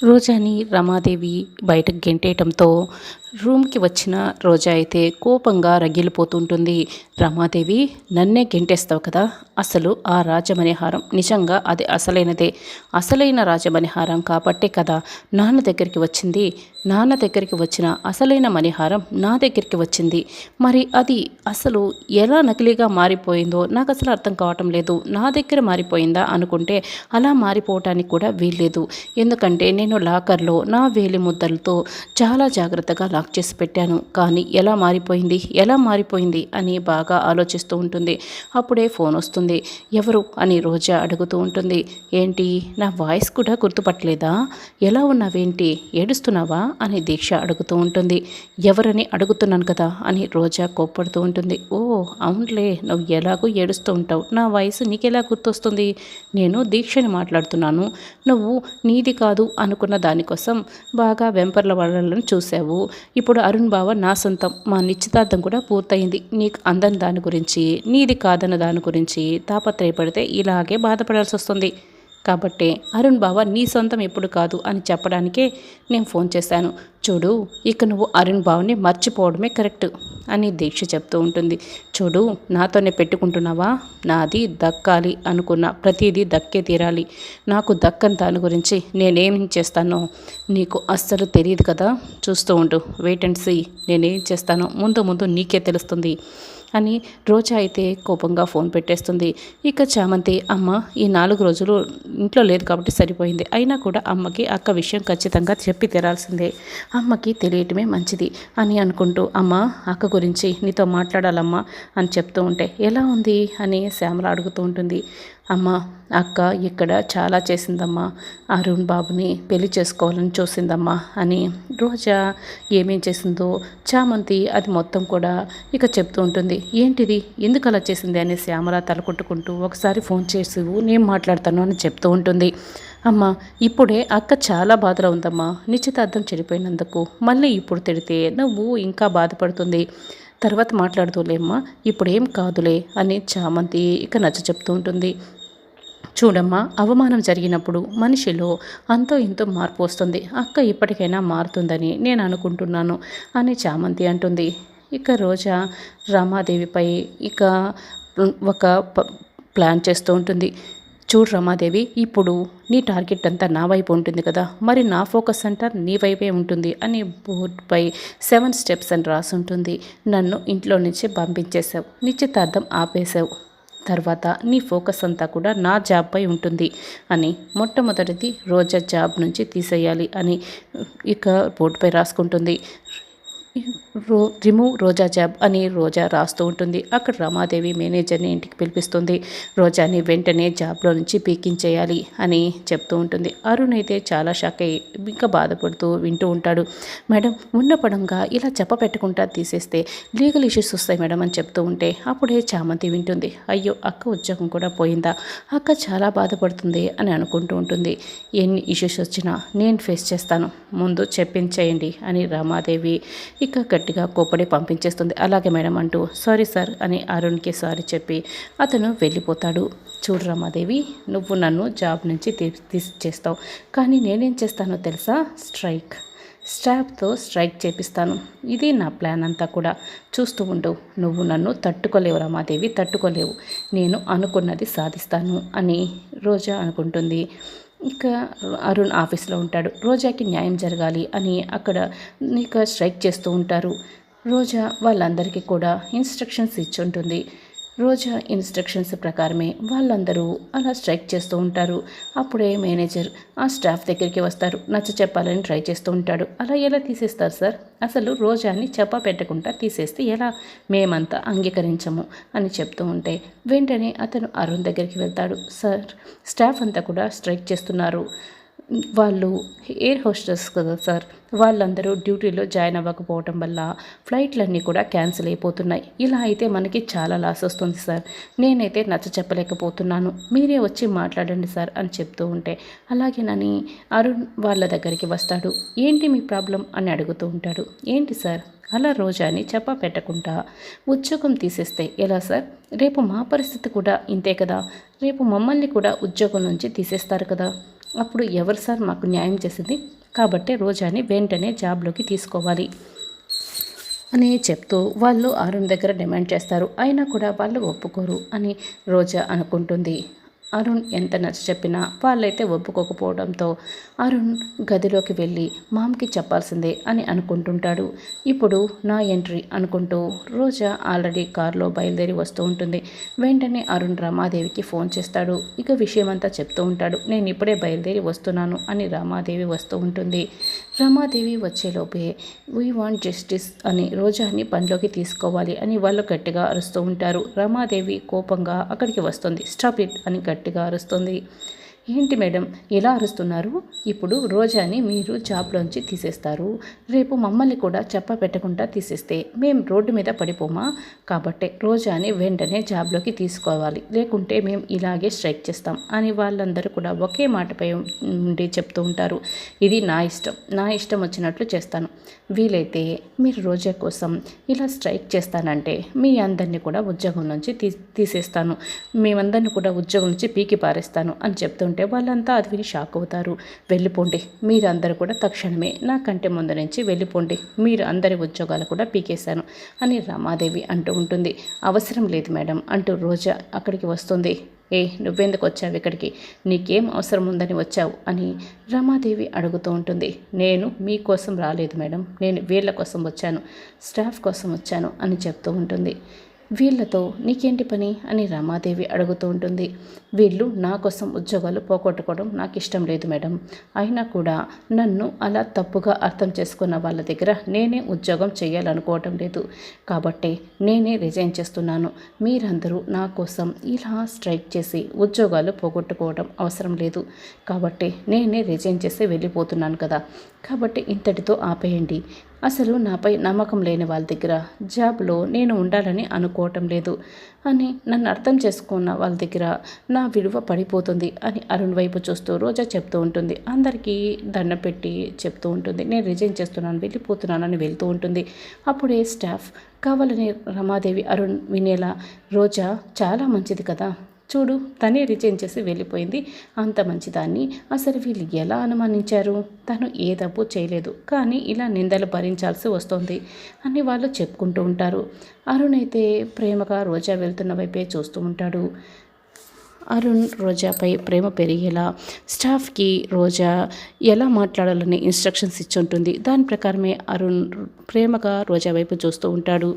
రోజాని రమాదేవి బయటకు గెంటేయటంతో రూమ్కి వచ్చిన రోజా అయితే కోపంగా రగిలిపోతుంటుంది. రమాదేవి, నన్నే గెంటేస్తావు కదా, అసలు ఆ రాజమణిహారం నిజంగా అది అసలైనదే, అసలైన రాజమణిహారం కాబట్టే కదా నాన్న దగ్గరికి వచ్చింది. నాన్న దగ్గరికి వచ్చిన అసలైన మణిహారం నా దగ్గరికి వచ్చింది. మరి అది అసలు ఎలా నకిలీగా మారిపోయిందో నాకు అసలు అర్థం కావటం లేదు. నా దగ్గర మారిపోయిందా అనుకుంటే అలా మారిపోవటానికి కూడా వీల్లేదు. ఎందుకంటే నేను లాకర్లో నా వేలి ముద్దలతో చాలా జాగ్రత్తగా లాక్ చేసి పెట్టాను. కానీ ఎలా మారిపోయింది అని బాగా ఆలోచిస్తూ ఉంటుంది. అప్పుడే ఫోన్ వస్తుంది. ఎవరు అని రోజా అడుగుతూ ఉంటుంది. ఏంటి, నా వాయిస్ కూడా గుర్తుపట్టలేదా? ఎలా ఉన్నావేంటి, ఏడుస్తున్నావా అని దీక్ష అడుగుతూ ఉంటుంది. ఎవరని అడుగుతున్నాను కదా అని రోజా కోప్పడుతూ ఉంటుంది. ఓ అవునులే, నువ్వు ఎలాగో ఏడుస్తూ ఉంటావు, నా వయసు నీకెలా గుర్తొస్తుంది? నేను దీక్షని మాట్లాడుతున్నాను. నువ్వు నీది కాదు అనుకున్న దానికోసం బాగా వెంపర్ల వాళ్ళని చూసావు. ఇప్పుడు అరుణ్ బావ నా సొంతం, మా నిశ్చితార్థం కూడా పూర్తయింది. నీకు అందని దాని గురించి, నీది కాదన్న దాని గురించి తాపత్రయపడితే ఇలాగే బాధపడాల్సి వస్తుంది. కాబట్టి అరుణ్ బావ నీ సొంతం ఎప్పుడు కాదు అని చెప్పడానికే నేను ఫోన్ చేశాను. చూడు, ఇక నువ్వు అరుణ్ బావని మర్చిపోవడమే కరెక్ట్ అని దీక్ష చెప్తూ ఉంటుంది. చూడు, నాతోనే పెట్టుకుంటున్నావా? నాది దక్కాలి అనుకున్న ప్రతిదీ దక్కే తీరాలి. నాకు దక్కని దాని గురించి నేనేం చేస్తానో నీకు అస్సలు తెలియదు కదా. చూస్తూ ఉండు, వెయిట్ అండ్ సీ, నేనేం చేస్తానో ముందు ముందు నీకే తెలుస్తుంది అని రోజా అయితే కోపంగా ఫోన్ పెట్టేస్తుంది. ఇక చామంతి, అమ్మ ఈ 4 రోజులు ఇంట్లో లేదు కాబట్టి సరిపోయింది. అయినా కూడా అమ్మకి అక్క విషయం ఖచ్చితంగా చెప్పి తీరాల్సిందే, అమ్మకి తెలియటమే మంచిది అని అనుకుంటూ, అమ్మ అక్క గురించి నీతో మాట్లాడాలమ్మా అని చెప్తూ ఉంటే, ఎలా ఉంది అని శ్యామల అడుగుతూ ఉంటుంది. అమ్మ, అక్క ఇక్కడ చాలా చేసిందమ్మా, అరుణ్ బాబుని పెళ్లి చేసుకోవాలని చూసిందమ్మా అని రోజా ఏమేం చేసిందో చామంతి అది మొత్తం కూడా ఇక చెప్తూ ఉంటుంది. ఏంటిది, ఎందుకు అలా చేసింది అని శ్యామల తలకొట్టుకుంటూ, ఒకసారి ఫోన్ చేసి నేను మాట్లాడతాను అని చెప్తూ ఉంటుంది. అమ్మ, ఇప్పుడే అక్క చాలా బాధలో ఉందమ్మా, నిశ్చితార్థం చెడిపోయినందుకు మళ్ళీ ఇప్పుడు తిడితే నువ్వు ఇంకా బాధపడుతుంది. తర్వాత మాట్లాడుతూలేమ్మా, ఇప్పుడేం కాదులే అని చామంతి ఇక నచ్చ చెప్తూ ఉంటుంది. చూడమ్మా, అవమానం జరిగినప్పుడు మనిషిలో అంతో ఇంతో మార్పు వస్తుంది. అక్క ఇప్పటికైనా మారుతుందని నేను అనుకుంటున్నాను అని చామంతి అంటుంది. ఇక రోజా రమాదేవిపై ఇక ఒక ప్లాన్ చేస్తూ ఉంటుంది. చూడు రమాదేవి, ఇప్పుడు నీ టార్గెట్ అంతా నా వైపు ఉంటుంది కదా, మరి నా ఫోకస్ అంతా నీ వైపే ఉంటుంది అని బోర్డుపై 7 స్టెప్స్ అని రాసి ఉంటుంది. నన్ను ఇంట్లో నుంచి పంపించేశావు, నిశ్చితార్థం ఆపేశావు, తర్వాత నీ ఫోకస్ అంతా కూడా నా జాబ్పై ఉంటుంది అని, మొట్టమొదటిది రోజా జాబ్ నుంచి తీసేయాలి అని ఇక బోర్డుపై రాసుకుంటుంది. రిమూవ్ రోజా జాబ్ అని రోజా రాస్తూ ఉంటుంది. అక్కడ రమాదేవి మేనేజర్ని ఇంటికి పిలిపిస్తుంది. రోజాని వెంటనే జాబ్లో నుంచి పీకించేయాలి అని చెప్తూ ఉంటుంది. అరుణ్ అయితే చాలా షాక్ అయ్యి ఇంకా బాధపడుతూ వింటూ ఉంటాడు. మేడం, ఉన్న పడంగా ఇలా చెప్పపెట్టకుండా తీసేస్తే లీగల్ ఇష్యూస్ వస్తాయి మేడం అని చెప్తూ ఉంటే అప్పుడే చామంతి వింటుంది. అయ్యో, అక్క ఉద్యోగం కూడా పోయిందా, అక్క చాలా బాధపడుతుంది అని అనుకుంటూ ఉంటుంది. ఎన్ని ఇష్యూస్ వచ్చినా నేను ఫేస్ చేస్తాను, ముందు చెప్పించేయండి అని రమాదేవి ఇక గట్టిగా కోప్పడి పంపించేస్తుంది. అలాగే మేడం అంటూ సారీ సార్ అని అరుణ్కి సారీ చెప్పి అతను వెళ్ళిపోతాడు. చూడు రమాదేవి, నువ్వు నన్ను జాబ్ నుంచి తీసేస్తావు, కానీ నేనేం చేస్తానో తెలుసా? స్టాఫ్తో స్ట్రైక్ చేపిస్తాను. ఇది నా ప్లాన్ అంతా కూడా. చూస్తూ ఉండు, నువ్వు నన్ను తట్టుకోలేవు రమాదేవి, తట్టుకోలేవు. నేను అనుకున్నది సాధిస్తాను అని రోజా అనుకుంటుంది. ఇక అరుణ్ ఆఫీస్లో ఉంటాడు. రోజాకి న్యాయం జరగాలి అని అక్కడ ఇక స్ట్రైక్ చేస్తూ ఉంటారు. రోజా వాళ్ళందరికీ కూడా ఇన్స్ట్రక్షన్స్ ఇచ్చి ఉంటుంది. రోజా ఇన్స్ట్రక్షన్స్ ప్రకారమే వాళ్ళందరూ అలా స్ట్రైక్ చేస్తూ ఉంటారు. అప్పుడే మేనేజర్ ఆ స్టాఫ్ దగ్గరికి వస్తారు. నచ్చ చెప్పాలని ట్రై చేస్తూ ఉంటాడు. అలా ఎలా తీసేస్తారు సార్, అసలు రోజాని చెప్ప పెట్టకుండా తీసేస్తే ఎలా, మేమంతా అంగీకరించము అని చెప్తూ ఉంటే వెంటనే అతను అరుణ్ దగ్గరికి వెళ్తాడు. సార్, స్టాఫ్ అంతా కూడా స్ట్రైక్ చేస్తున్నారు, వాళ్ళు ఎయిర్ హోస్టెస్ కదా సార్, వాళ్ళందరూ డ్యూటీలో జాయిన్ అవ్వకపోవటం వల్ల ఫ్లైట్లన్నీ కూడా క్యాన్సిల్ అయిపోతున్నాయి. ఇలా అయితే మనకి చాలా లాస్ వస్తుంది సార్, నేనైతే నచ్చ చెప్పలేకపోతున్నాను, మీరే వచ్చి మాట్లాడండి సార్ అని చెప్తూ ఉంటే అలాగేనని అరుణ్ వాళ్ళ దగ్గరికి వస్తాడు. ఏంటి మీ ప్రాబ్లం అని అడుగుతూ ఉంటాడు. ఏంటి సార్, అలా రోజాని చెప్ప పెట్టకుండా ఉద్యోగం తీసేస్తే ఎలా సార్? రేపు మా పరిస్థితి కూడా ఇంతే కదా, రేపు మమ్మల్ని కూడా ఉద్యోగం నుంచి తీసేస్తారు కదా. అప్పుడు ఎవరు సార్ మాకు న్యాయం చేసింది? కాబట్టి రోజాని వెంటనే జాబ్లోకి తీసుకోవాలి అని చెప్తూ వాళ్ళు అరుణ్ దగ్గర డిమాండ్ చేస్తారు. అయినా కూడా వాళ్ళు ఒప్పుకోరు అని రోజా అనుకుంటుంది. అరుణ్ ఎంత నచ్చ చెప్పినా వాళ్ళైతే ఒప్పుకోకపోవడంతో అరుణ్ గదిలోకి వెళ్ళి మామ్కి చెప్పాల్సిందే అని అనుకుంటుంటాడు. ఇప్పుడు నా ఎంట్రీ అనుకుంటూ రోజా ఆల్రెడీ కారులో బయలుదేరి వస్తూ ఉంటుంది. వెంటనే అరుణ్ రమాదేవికి ఫోన్ చేస్తాడు. ఇక విషయమంతా చెప్తూ ఉంటాడు. నేను ఇప్పుడే బయలుదేరి వస్తున్నాను అని రమాదేవి వస్తూ ఉంటుంది. రమాదేవి వచ్చేలోపే వీ వాంట్ జస్టిస్ అని రోజాని పనిలోకి తీసుకోవాలి అని వాళ్ళు గట్టిగా అరుస్తూ ఉంటారు. రమాదేవి కోపంగా అక్కడికి వస్తుంది. స్టాప్ ఇట్ అని గట్టిగా అరుస్తుంది. ఏంటి మేడం ఇలా అరుస్తున్నారు? ఇప్పుడు రోజాని మీరు జాబ్లోంచి తీసేస్తారు. రేపు మమ్మల్ని కూడా చెప్ప పెట్టకుండా తీసేస్తే మేము రోడ్డు మీద పడిపోమా? కాబట్టి రోజాని వెంటనే జాబ్లోకి తీసుకోవాలి, లేకుంటే మేము ఇలాగే స్ట్రైక్ చేస్తాం అని వాళ్ళందరూ కూడా ఒకే మాటపై ఉండి చెప్తూ ఉంటారు. ఇది నా ఇష్టం వచ్చినట్లు చేస్తాను. వీలైతే మీరు రోజా కోసం ఇలా స్ట్రైక్ చేస్తానంటే మీ అందరినీ కూడా ఉద్యోగం నుంచి తీసేస్తాను, మేమందరినీ కూడా ఉద్యోగం నుంచి పీకి పారేస్తాను అని చెప్తుంటే వాళ్ళంతా అది విని షాక్ అవుతారు. వెళ్ళిపోండి, మీరందరూ కూడా తక్షణమే నా కంటి ముందు నుంచి వెళ్ళిపోండి, మీరు అందరి ఉద్యోగాలు కూడా పీకేశాను అని రమాదేవి అంటూ ఉంటుంది. అవసరం లేదు మేడం అంటూ రోజా అక్కడికి వస్తుంది. నువ్వెందుకు వచ్చావు ఇక్కడికి? నీకేం అవసరం ఉందని వచ్చావు అని రమాదేవి అడుగుతూ ఉంటుంది. నేను మీకోసం రాలేదు మేడం, నేను వీళ్ళ కోసం వచ్చాను, స్టాఫ్ కోసం వచ్చాను అని చెప్తూ ఉంటుంది. వీళ్ళతో నీకేంటి పని అని రమాదేవి అడుగుతూ ఉంటుంది. వీళ్ళు నా కోసం ఉద్యోగాలు పోగొట్టుకోవడం నాకు ఇష్టం లేదు మేడం. అయినా కూడా నన్ను అలా తప్పుగా అర్థం చేసుకున్న వాళ్ళ దగ్గర నేనే ఉద్యోగం చేయాలనుకోవటం లేదు. కాబట్టి నేనే రిజైన్ చేస్తున్నాను. మీరందరూ నా కోసం ఇలా స్ట్రైక్ చేసి ఉద్యోగాలు పోగొట్టుకోవడం అవసరం లేదు. కాబట్టి నేనే రిజైన్ చేసి వెళ్ళిపోతున్నాను కదా. కాబట్టి ఇంతటితో ఆపేయండి. అసలు నాపై నమ్మకం లేని వాళ్ళ దగ్గర జాబ్లో నేను ఉండాలని అనుకోవటం లేదు అని నన్ను అర్థం చేసుకున్న వాళ్ళ దగ్గర నా విలువ పడిపోతుంది అని అరుణ్ వైపు చూస్తూ రోజా చెప్తూ ఉంటుంది. అందరికీ దండం పెట్టి చెప్తూ ఉంటుంది. నేను రిజైన్ చేస్తున్నాను, వెళ్ళిపోతున్నాను అని వెళ్తూ ఉంటుంది. అప్పుడే స్టాఫ్ కావాలని రమాదేవి అరుణ్ వినేలా, రోజా చాలా మంచిది కదా, చూడు తనే రిజైన్ చేసి వెళ్ళిపోయింది, అంత మంచిదాన్ని అసలు వీళ్ళు ఎలా అనుమానించారు? తను ఏ తప్పు చేయలేదు, కానీ ఇలా నిందలు భరించాల్సి వస్తుంది అని వాళ్ళు చెప్పుకుంటూ ఉంటారు. అరుణ్ అయితే ప్రేమగా రోజా వెళ్తున్న వైపే చూస్తూ ఉంటాడు. అరుణ్ రోజాపై ప్రేమ పెరిగేలా స్టాఫ్కి రోజా ఎలా మాట్లాడాలని ఇన్స్ట్రక్షన్స్ ఇచ్చి ఉంటుంది. దాని ప్రకారమే అరుణ్ ప్రేమగా రోజా వైపు చూస్తూ ఉంటాడు.